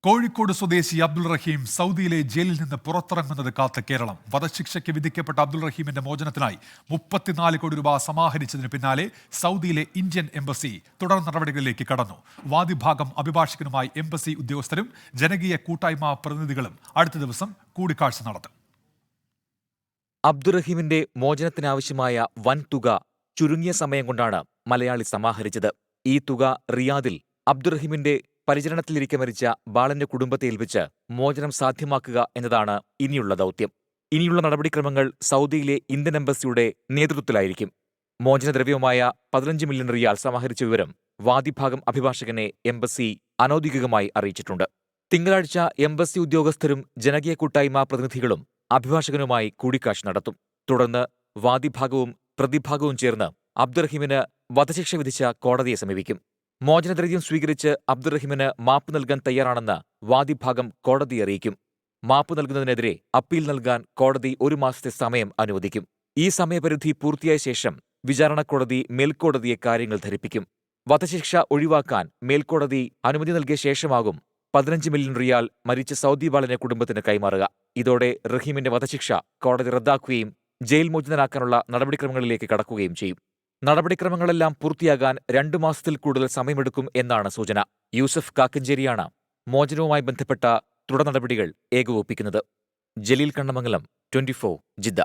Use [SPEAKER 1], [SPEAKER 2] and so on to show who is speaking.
[SPEAKER 1] കോഴിക്കോട് സ്വദേശി അബ്ദുൾ റഹീം സൗദിയിലെ ജയിലിൽ നിന്ന് പുറത്തിറങ്ങുന്നത് കാത്ത് കേരളം. വധശിക്ഷയ്ക്ക് വിധിക്കപ്പെട്ട അബ്ദുൾ റഹീമിന്റെ മോചനത്തിനായി 34 കോടി രൂപ സമാഹരിച്ചതിന് പിന്നാലെ സൗദിയിലെ ഇന്ത്യൻ എംബസി തുടർ നടപടികളിലേക്ക് കടന്നു. വാദിഭാഗം അഭിഭാഷകനുമായി എംബസി ഉദ്യോഗസ്ഥരും ജനകീയ കൂട്ടായ്മ പ്രതിനിധികളും അടുത്ത ദിവസം കൂടിക്കാഴ്ച നടത്തും.
[SPEAKER 2] അബ്ദുൾ റഹീമിന്റെ മോചനത്തിനാവശ്യമായ വൻ തുക ചുരുങ്ങിയ സമയം കൊണ്ടാണ് മലയാളി സമാഹരിച്ചത്. ഈ തുക റിയാദിൽ അബ്ദുൾ റഹീമിന്റെ പരിചരണത്തിലിരിക്കെ മരിച്ച ബാലന്റെ കുടുംബത്തെ ഏൽപ്പിച്ച് മോചനം സാധ്യമാക്കുക എന്നതാണ് ഇനിയുള്ള ദൗത്യം. ഇനിയുള്ള നടപടിക്രമങ്ങൾ സൗദിയിലെ ഇന്ത്യൻ എംബസിയുടെ നേതൃത്വത്തിലായിരിക്കും. മോചനദ്രവ്യവുമായ 15 മില്യൺ റിയാൽ സമാഹരിച്ച വിവരം വാദിഭാഗം അഭിഭാഷകനെ എംബസി അനൗദ്യോഗികമായി അറിയിച്ചിട്ടുണ്ട്. തിങ്കളാഴ്ച എംബസി ഉദ്യോഗസ്ഥരും ജനകീയ കൂട്ടായ്മ പ്രതിനിധികളും അഭിഭാഷകനുമായി കൂടിക്കാഴ്ച നടത്തും. തുടർന്ന് വാദിഭാഗവും പ്രതിഭാഗവും ചേർന്ന് അബ്ദുൾ റഹീമിന് വധശിക്ഷ വിധിച്ച കോടതിയെ സമീപിക്കും. മോചനദ്രവ്യം സ്വീകരിച്ച് അബ്ദുൾ റഹീമിന് മാപ്പ് നൽകാൻ തയ്യാറാണെന്ന് വാദിഭാഗം കോടതിയെ അറിയിക്കും. മാപ്പ് നൽകുന്നതിനെതിരെ അപ്പീൽ നൽകാൻ കോടതി 1 മാസത്തെ സമയം അനുവദിക്കും. ഈ സമയപരിധി പൂർത്തിയായ ശേഷം വിചാരണ കോടതി മേൽക്കോടതിയെ കാര്യങ്ങൾ ധരിപ്പിക്കും. വധശിക്ഷ ഒഴിവാക്കാൻ മേൽക്കോടതി അനുമതി നൽകിയ ശേഷമാകും 15 മില്യൺ റിയാൽ മരിച്ച സൗദി ബാലന്റെ കുടുംബത്തിന് കൈമാറുക. ഇതോടെ റഹീമിന്റെ വധശിക്ഷ കോടതി റദ്ദാക്കുകയും ജയിൽ മോചിതനാക്കാനുള്ള നടപടിക്രമങ്ങളിലേക്ക് കടക്കുകയും ചെയ്യും. നടപടിക്രമങ്ങളെല്ലാം പൂർത്തിയാകാൻ 2 മാസത്തിൽ കൂടുതൽ സമയമെടുക്കും എന്നാണ് സൂചന. യൂസഫ് കാക്കഞ്ചേരിയാണ് മോചനവുമായി ബന്ധപ്പെട്ട തുടർ നടപടികൾ ഏകോപിപ്പിക്കുന്നത്. ജലീൽ കണ്ണമംഗലം, 24, ജിദ്ദ.